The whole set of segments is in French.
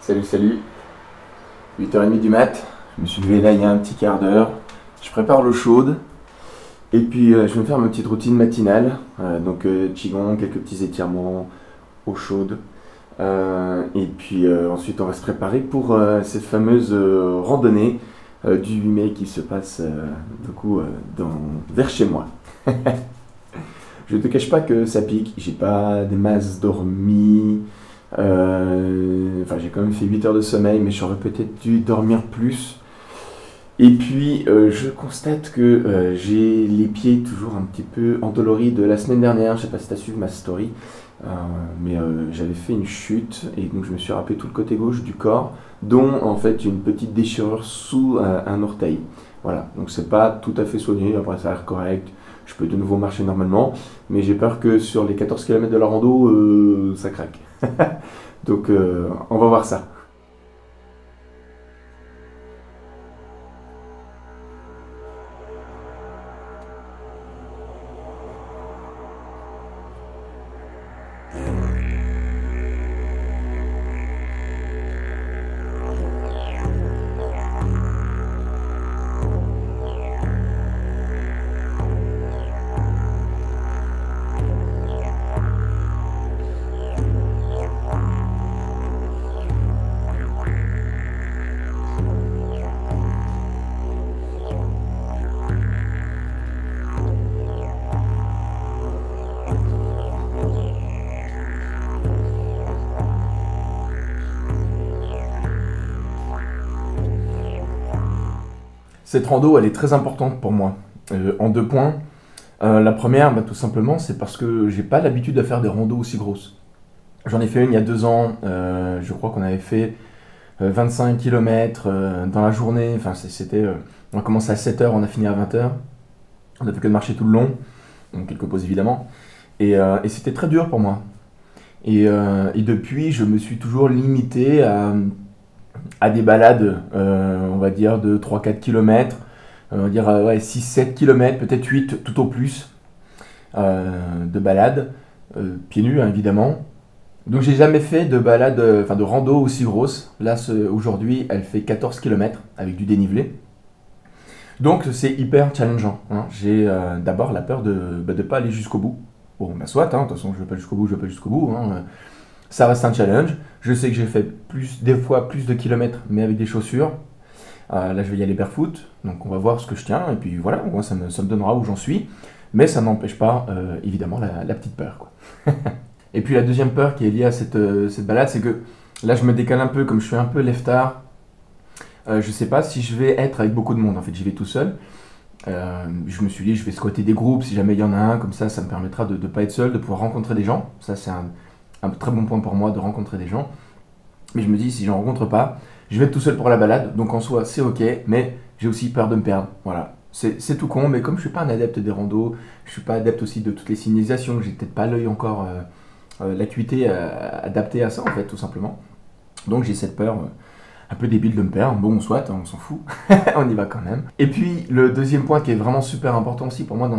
Salut, salut. 8h30 du mat. Je me suis levé là il y a un petit quart d'heure. Je prépare l'eau chaude. Et puis je vais me faire ma petite routine matinale. Donc Qigong, quelques petits étirements, eau chaude. Et puis ensuite on va se préparer pour cette fameuse randonnée du 8 mai qui se passe vers chez moi. Je ne te cache pas que ça pique. J'ai pas des masses dormi. J'ai quand même fait 8 heures de sommeil, mais j'aurais peut-être dû dormir plus. Et puis, je constate que j'ai les pieds toujours un petit peu endoloris de la semaine dernière. Je sais pas si tu as suivi ma story, mais j'avais fait une chute et donc je me suis râpé tout le côté gauche du corps, dont en fait une petite déchirure sous un orteil. Voilà, donc c'est pas tout à fait soigné, après ça a l'air correct. Je peux de nouveau marcher normalement, mais j'ai peur que sur les 14 km de la rando, ça craque. Donc on va voir ça. Cette rando, elle est très importante pour moi, en deux points. La première, tout simplement, c'est parce que j'ai pas l'habitude de faire des randos aussi grosses. J'en ai fait une il y a 2 ans, je crois qu'on avait fait 25 km dans la journée. On a commencé à 7h, on a fini à 20h. On a fait que de marcher tout le long, donc quelques pauses évidemment. Et c'était très dur pour moi. Et depuis, je me suis toujours limité à des balades, on va dire de 3-4 km, on va dire 6-7 km, peut-être 8 tout au plus, de balades, pieds nus hein, évidemment. Donc j'ai jamais fait de balade, de rando aussi grosse. Là aujourd'hui elle fait 14 km avec du dénivelé. Donc c'est hyper challengeant. Hein. J'ai d'abord la peur de pas aller jusqu'au bout. Bon soit, hein, de toute façon je vais pas jusqu'au bout, Hein. Ça reste un challenge. Je sais que j'ai fait des fois plus de kilomètres, mais avec des chaussures. Là, je vais y aller barefoot, donc on va voir ce que je tiens. Et puis voilà, moi, ça me donnera où j'en suis. Mais ça n'empêche pas, évidemment, la petite peur, quoi. Et puis la deuxième peur qui est liée à cette balade, c'est que là, je me décale un peu, comme je suis un peu lève-tard. Je sais pas si je vais être avec beaucoup de monde. En fait, j'y vais tout seul. Je me suis dit, je vais squatter des groupes si jamais il y en a un. Comme ça me permettra de ne pas être seul, de pouvoir rencontrer des gens. Ça, c'est un très bon point pour moi de rencontrer des gens. Mais je me dis, si j'en rencontre pas, je vais être tout seul pour la balade. Donc en soi, c'est ok, mais j'ai aussi peur de me perdre. Voilà. C'est tout con, mais comme je suis pas un adepte des randos, je suis pas adepte aussi de toutes les signalisations, j'ai peut-être pas l'œil encore, l'acuité adaptée à ça en fait, tout simplement. Donc j'ai cette peur un peu débile de me perdre. Bon, soit, on s'en fout, on y va quand même. Et puis le deuxième point qui est vraiment super important aussi pour moi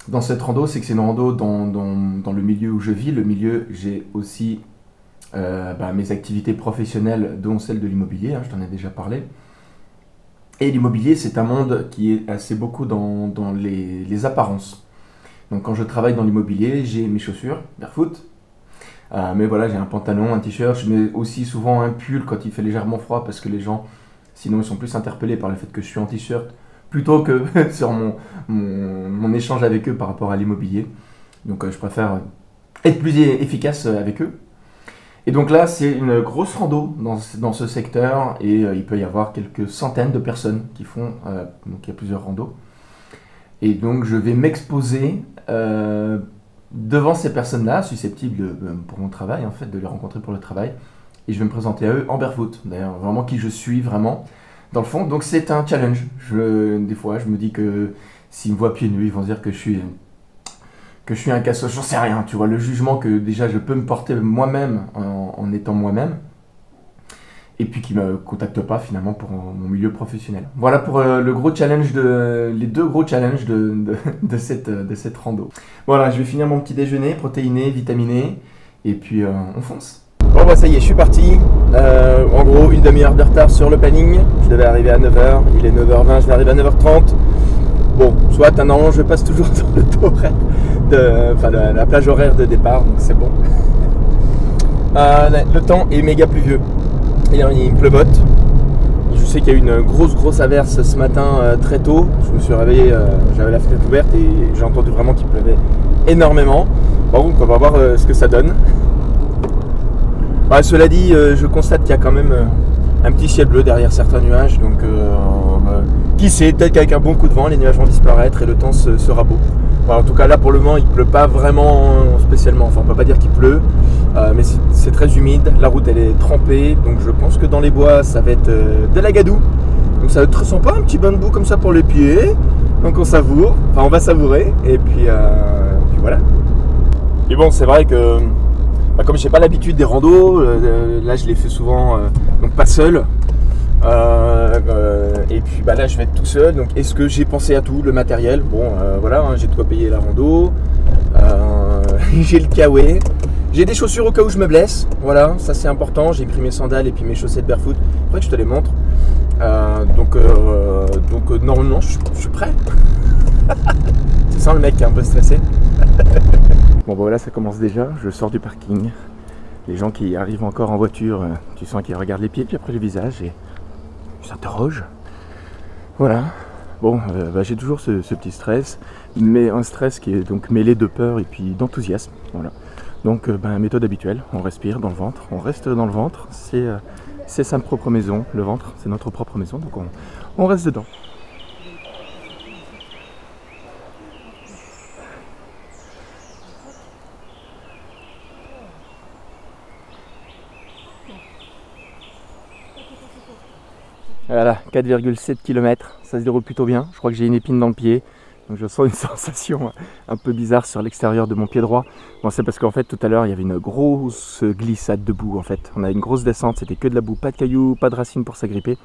dans cette rando, c'est que c'est une rando dans le milieu où je vis. Le milieu, j'ai aussi mes activités professionnelles, dont celle de l'immobilier, hein, je t'en ai déjà parlé. Et l'immobilier, c'est un monde qui est assez beaucoup dans les apparences. Donc quand je travaille dans l'immobilier, j'ai mes chaussures, barefoot. Mais voilà, j'ai un pantalon, un t-shirt. Je mets aussi souvent un pull quand il fait légèrement froid parce que les gens, sinon, ils sont plus interpellés par le fait que je suis en t-shirt plutôt que sur mon échange avec eux par rapport à l'immobilier. Donc je préfère être plus efficace avec eux. Et donc là, c'est une grosse rando dans ce secteur et il peut y avoir quelques centaines de personnes qui font, donc il y a plusieurs randos. Et donc je vais m'exposer devant ces personnes-là, susceptibles pour mon travail, en fait, de les rencontrer pour le travail. Et je vais me présenter à eux en barefoot, d'ailleurs, vraiment qui je suis, vraiment. Dans le fond, donc c'est un challenge. Des fois, je me dis que s'ils me voient pieds nus, ils vont se dire que je suis un cassos, j'en sais rien, tu vois, le jugement que déjà je peux me porter moi-même en étant moi-même, et puis qui ne me contactent pas finalement pour mon milieu professionnel. Voilà pour les deux gros challenges de cette rando. Voilà, je vais finir mon petit déjeuner, protéiné, vitaminé, et puis on fonce. Bon bah ça y est, je suis parti. une demi-heure de retard sur le planning. Je devais arriver à 9h, il est 9h20, je vais arriver à 9h30. Bon, soit normalement je passe toujours dans le taux horaire la plage horaire de départ, donc c'est bon. Le temps est méga pluvieux. Il me pleuvote. Je sais qu'il y a eu une grosse averse ce matin très tôt. Je me suis réveillé, j'avais la fenêtre ouverte et j'ai entendu vraiment qu'il pleuvait énormément. Bon, donc on va voir ce que ça donne. Ouais, cela dit, je constate qu'il y a quand même un petit ciel bleu derrière certains nuages. Donc qui sait, peut-être qu'avec un bon coup de vent, les nuages vont disparaître et le temps sera beau. Bon, en tout cas, là pour le moment, il ne pleut pas vraiment spécialement. Enfin, on ne peut pas dire qu'il pleut. Mais c'est très humide, la route elle est trempée, donc je pense que dans les bois ça va être de la gadoue. Donc ça te sent pas un petit bain de boue comme ça pour les pieds. Donc on savoure, enfin on va savourer, et puis voilà. Et bon, c'est vrai que comme j'ai pas l'habitude des randos, là je les fais souvent, donc pas seul. Et puis là je vais être tout seul, donc est-ce que j'ai pensé à tout, le matériel? Bon voilà, hein, j'ai de quoi payer la rando, j'ai le kawaii. J'ai des chaussures au cas où je me blesse, voilà, ça c'est important. J'ai pris mes sandales et puis mes chaussettes barefoot. Après que je te les montre. Donc normalement je suis prêt. Tu sens le mec qui est un peu stressé. Bon voilà, ça commence déjà. Je sors du parking. Les gens qui arrivent encore en voiture, tu sens qu'ils regardent les pieds puis après le visage et ils s'interrogent. Voilà. Bon, j'ai toujours ce petit stress, mais un stress qui est donc mêlé de peur et puis d'enthousiasme. Voilà. Donc méthode habituelle, on respire dans le ventre, on reste dans le ventre, c'est sa propre maison, le ventre c'est notre propre maison, donc on reste dedans. Voilà, 4,7 km, ça se déroule plutôt bien, je crois que j'ai une épine dans le pied. Donc je sens une sensation un peu bizarre sur l'extérieur de mon pied droit. Bon, c'est parce qu'en fait tout à l'heure il y avait une grosse glissade de boue en fait. On a une grosse descente, c'était que de la boue, pas de cailloux, pas de racines pour s'agripper.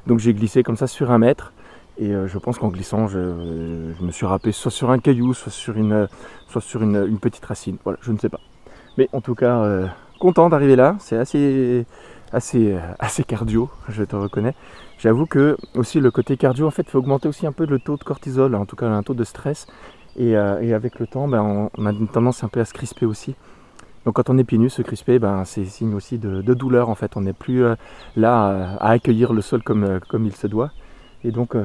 Donc j'ai glissé comme ça sur 1 mètre. Et je pense qu'en glissant, je me suis râpé soit sur un caillou, soit sur une petite racine. Voilà, je ne sais pas. Mais en tout cas, content d'arriver là. C'est assez cardio, je te reconnais. J'avoue que aussi le côté cardio en fait fait augmenter aussi un peu le taux de cortisol, en tout cas un taux de stress. Et avec le temps, on a une tendance un peu à se crisper aussi. Donc quand on est pieds nus, se crisper, c'est signe aussi de douleur en fait. On n'est plus là à accueillir le sol comme il se doit. Et donc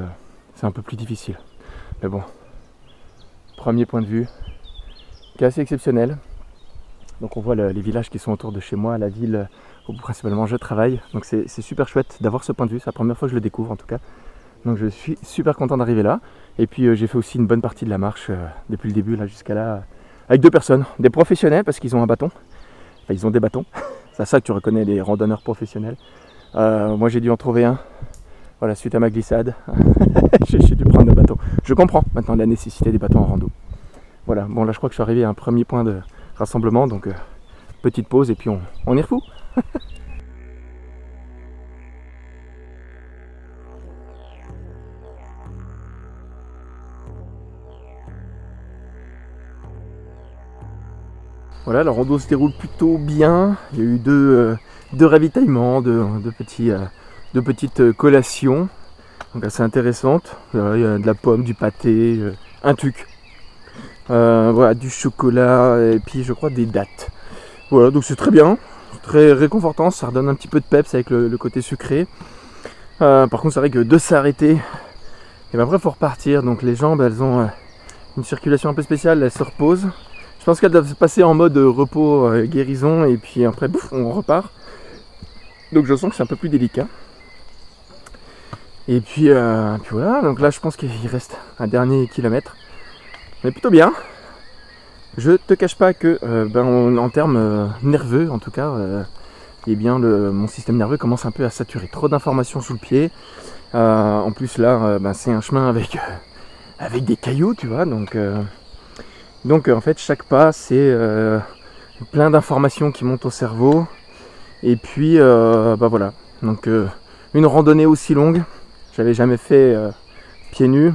c'est un peu plus difficile. Mais bon, premier point de vue qui est assez exceptionnel. Donc on voit les villages qui sont autour de chez moi, la ville où principalement je travaille. Donc c'est super chouette d'avoir ce point de vue, c'est la première fois que je le découvre en tout cas. Donc je suis super content d'arriver là. Et puis j'ai fait aussi une bonne partie de la marche depuis le début là jusqu'à là avec 2 personnes, des professionnels parce qu'ils ont un bâton. Enfin ils ont des bâtons, c'est à ça que tu reconnais les randonneurs professionnels. Moi j'ai dû en trouver un, voilà, suite à ma glissade. J'ai dû prendre le bâton. Je comprends maintenant la nécessité des bâtons en rando. Voilà, bon là je crois que je suis arrivé à un premier point de rassemblement, donc petite pause et puis on y refou. Voilà, la rando se déroule plutôt bien. Il y a eu deux ravitaillements, de petites collations, donc assez intéressantes. Il y a de la pomme, du pâté, un tuc, voilà, du chocolat et puis je crois des dattes. Voilà, donc c'est très bien, très réconfortant, ça redonne un petit peu de peps avec le côté sucré. Par contre c'est vrai que de s'arrêter, et après il faut repartir, donc les jambes elles ont une circulation un peu spéciale, elles se reposent. Je pense qu'elles doivent passer en mode repos, guérison, et puis après bouf, on repart. Donc je sens que c'est un peu plus délicat. Et puis voilà, donc là je pense qu'il reste un dernier kilomètre. Mais plutôt bien. Je te cache pas que en termes nerveux en tout cas, eh bien mon système nerveux commence un peu à saturer. Trop d'informations sous le pied. En plus là, c'est un chemin avec des cailloux, tu vois, donc en fait chaque pas c'est plein d'informations qui montent au cerveau. Et puis voilà, donc une randonnée aussi longue, j'avais jamais fait pieds nus.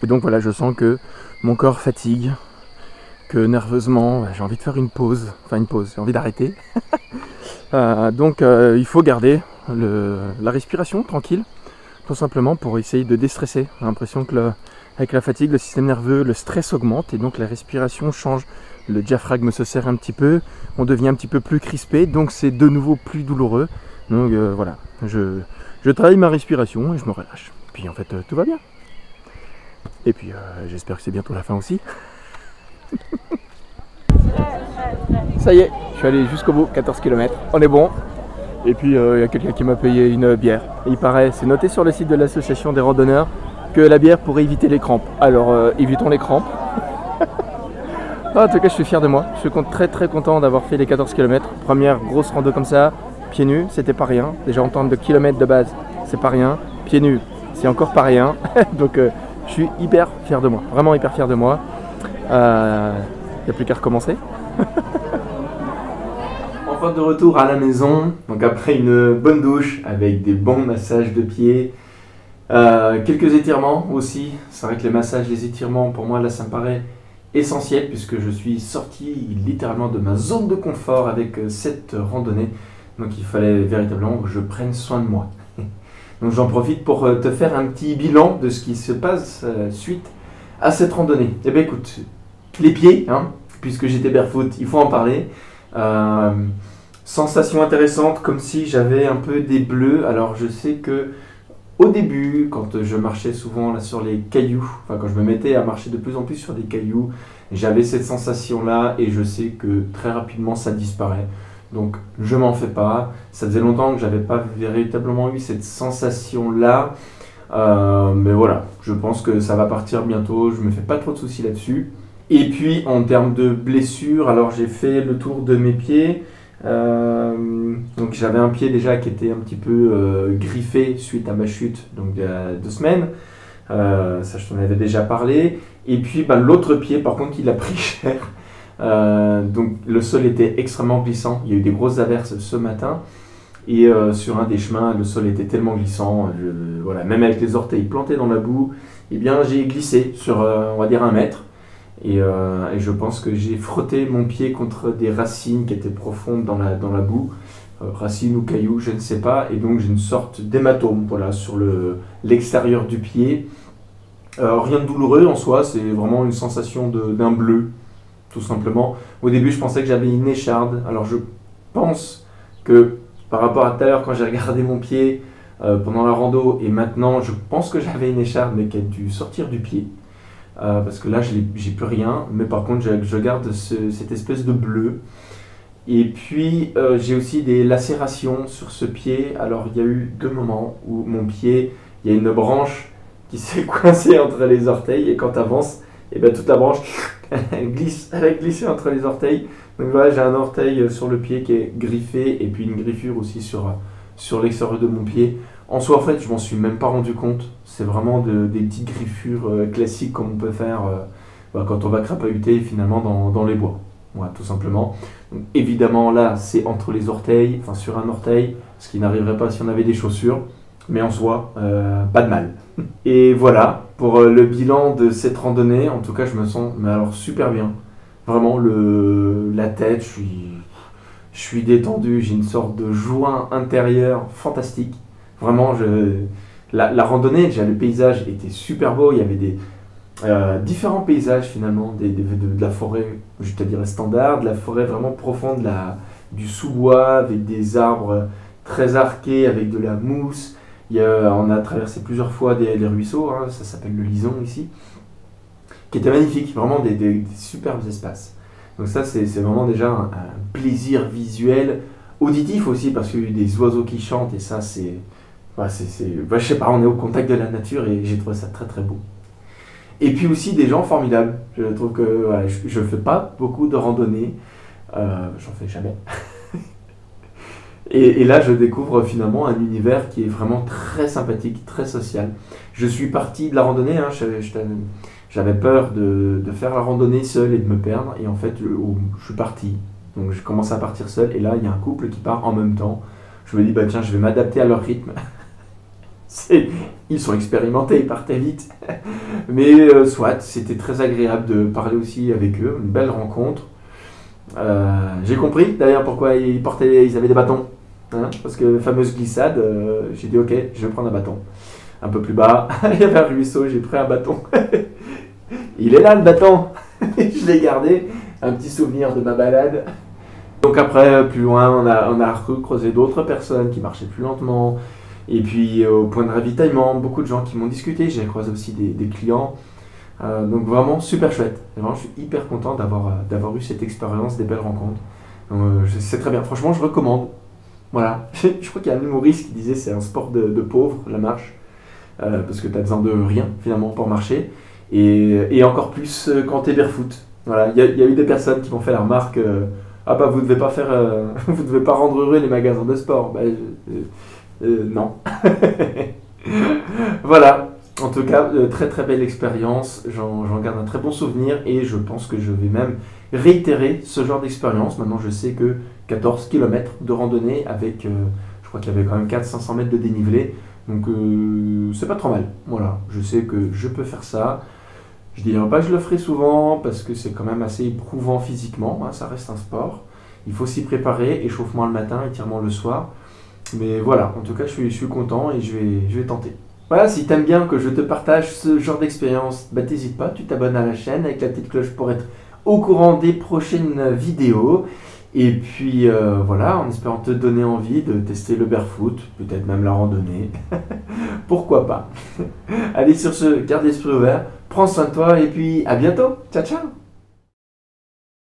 Et donc voilà, je sens que mon corps fatigue, que nerveusement j'ai envie de faire une pause, j'ai envie d'arrêter. Donc il faut garder la respiration tranquille, tout simplement pour essayer de déstresser. J'ai l'impression que avec la fatigue, le système nerveux, le stress augmente et donc la respiration change. Le diaphragme se serre un petit peu, on devient un petit peu plus crispé, donc c'est de nouveau plus douloureux. Donc voilà, je travaille ma respiration et je me relâche. Puis en fait, tout va bien. Et puis j'espère que c'est bientôt la fin aussi. Ça y est, je suis allé jusqu'au bout, 14 km, on est bon. Et puis il y a quelqu'un qui m'a payé une bière. Et il paraît, c'est noté sur le site de l'association des randonneurs, que la bière pourrait éviter les crampes. Alors évitons les crampes. En tout cas, je suis fier de moi. Je suis très content d'avoir fait les 14 km. Première grosse rando comme ça, pieds nus, c'était pas rien. Déjà en termes de kilomètres de base, c'est pas rien. Pieds nus, c'est encore pas rien. Donc je suis hyper fier de moi. Vraiment hyper fier de moi. Il n'y a plus qu'à recommencer. Enfin de retour à la maison. Donc après une bonne douche avec des bons massages de pieds. Quelques étirements aussi. C'est vrai que les massages, les étirements, pour moi là ça me paraît essentiel puisque je suis sorti littéralement de ma zone de confort avec cette randonnée. Donc il fallait véritablement que je prenne soin de moi. Donc j'en profite pour te faire un petit bilan de ce qui se passe suite à cette randonnée. Eh bien écoute, les pieds, hein, puisque j'étais barefoot, il faut en parler. Sensation intéressante, comme si j'avais un peu des bleus. Alors je sais que au début, quand je marchais souvent là sur les cailloux, enfin quand je me mettais à marcher de plus en plus sur des cailloux, j'avais cette sensation-là et je sais que très rapidement ça disparaît. Donc je m'en fais pas. Ça faisait longtemps que j'avais pas véritablement eu cette sensation-là. Mais voilà, je pense que ça va partir bientôt. Je me fais pas trop de soucis là-dessus. Et puis en termes de blessures, alors j'ai fait le tour de mes pieds. Donc j'avais un pied déjà qui était un petit peu griffé suite à ma chute donc il y a 2 semaines. Ça je t'en avais déjà parlé. Et puis l'autre pied par contre il a pris cher. Donc le sol était extrêmement glissant. Il y a eu des grosses averses ce matin. Et sur un des chemins, le sol était tellement glissant. Voilà, même avec les orteils plantés dans la boue, eh bien, j'ai glissé sur on va dire 1 mètre. Et je pense que j'ai frotté mon pied contre des racines qui étaient profondes dans la boue, racines ou cailloux, je ne sais pas, et donc j'ai une sorte d'hématome voilà, sur l'extérieur du pied. Rien de douloureux en soi, c'est vraiment une sensation d'un bleu, tout simplement. Au début, je pensais que j'avais une écharde, alors je pense que par rapport à tout à l'heure quand j'ai regardé mon pied pendant la rando, et maintenant je pense que j'avais une écharde mais qui a dû sortir du pied. Parce que là, j'ai plus rien, mais par contre, je garde cette espèce de bleu. Et puis, j'ai aussi des lacérations sur ce pied. Alors, il y a eu 2 moments où mon pied, il y a une branche qui s'est coincée entre les orteils, et quand tu avances, et bien, toute la branche, elle a glissé entre les orteils. Donc voilà, j'ai un orteil sur le pied qui est griffé, et puis une griffure aussi sur l'extérieur de mon pied. En soi, en fait, je m'en suis même pas rendu compte. C'est vraiment des petites griffures classiques comme on peut faire quand on va crapahuter finalement dans les bois. Voilà, tout simplement. Donc, évidemment, là, c'est entre les orteils, enfin sur un orteil, ce qui n'arriverait pas si on avait des chaussures. Mais en soi, pas de mal. Et voilà, pour le bilan de cette randonnée, en tout cas, je me sens mais alors super bien. Vraiment, la tête, je suis détendu, j'ai une sorte de joint intérieur fantastique. Vraiment, la randonnée, déjà le paysage était super beau. Il y avait des différents paysages finalement, de la forêt, je te dirais standard, de la forêt vraiment profonde, du sous-bois avec des arbres très arqués, avec de la mousse. On a traversé plusieurs fois des ruisseaux, hein, ça s'appelle le Lison ici, qui était magnifique, vraiment des superbes espaces. Donc ça, c'est vraiment déjà un plaisir visuel, auditif aussi, parce qu'il y a eu des oiseaux qui chantent et ça, c'est... je sais pas, on est au contact de la nature et j'ai trouvé ça très beau. Et puis aussi des gens formidables. Je trouve que voilà, je fais pas beaucoup de randonnées, j'en fais jamais. et là, je découvre finalement un univers qui est vraiment très sympathique, très social. Je suis parti de la randonnée, hein, j'avais peur de faire la randonnée seul et de me perdre, et en fait, je suis parti. Donc j'ai commencé à partir seul, et là, il y a un couple qui part en même temps. Je me dis, tiens, je vais m'adapter à leur rythme. Ils sont expérimentés, ils partaient vite. Mais soit, c'était très agréable de parler aussi avec eux, une belle rencontre. J'ai compris d'ailleurs pourquoi ils avaient des bâtons. Hein, parce que fameuse glissade, j'ai dit ok, je vais prendre un bâton. Un peu plus bas, il y avait un ruisseau, j'ai pris un bâton. Il est là le bâton. Je l'ai gardé, un petit souvenir de ma balade. Donc après, plus loin, on a recroisé d'autres personnes qui marchaient plus lentement. Et puis au point de ravitaillement, beaucoup de gens qui m'ont discuté. J'ai croisé aussi des clients. Donc vraiment super chouette. Vraiment, je suis hyper content d'avoir eu cette expérience, des belles rencontres. C'est très bien. Franchement, je recommande. Voilà. Je crois qu'il y a un humoriste qui disait c'est un sport de pauvre, la marche. Parce que tu as besoin de rien finalement pour marcher. Et encore plus quand tu es barefoot. Voilà. Il y a eu des personnes qui m'ont fait la remarque ah bah vous devez pas faire, vous devez pas rendre heureux les magasins de sport. Bah, non. Voilà. En tout cas, très très belle expérience. J'en garde un très bon souvenir et je pense que je vais même réitérer ce genre d'expérience. Maintenant, je sais que 14 km de randonnée avec, je crois qu'il y avait quand même 400-500 mètres de dénivelé. Donc, c'est pas trop mal. Voilà. Je sais que je peux faire ça. Je dirais pas que je le ferai souvent parce que c'est quand même assez éprouvant physiquement. Hein, ça reste un sport. Il faut s'y préparer. Échauffement le matin, étirement le soir. Mais voilà, en tout cas, je suis content et je vais tenter. Voilà, si t'aimes bien que je te partage ce genre d'expérience, bah t'hésites pas, tu t'abonnes à la chaîne avec la petite cloche pour être au courant des prochaines vidéos. Et puis voilà, en espérant te donner envie de tester le barefoot, peut-être même la randonnée. Pourquoi pas. Allez, sur ce, garde l'esprit ouvert, prends soin de toi et puis à bientôt. Ciao, ciao.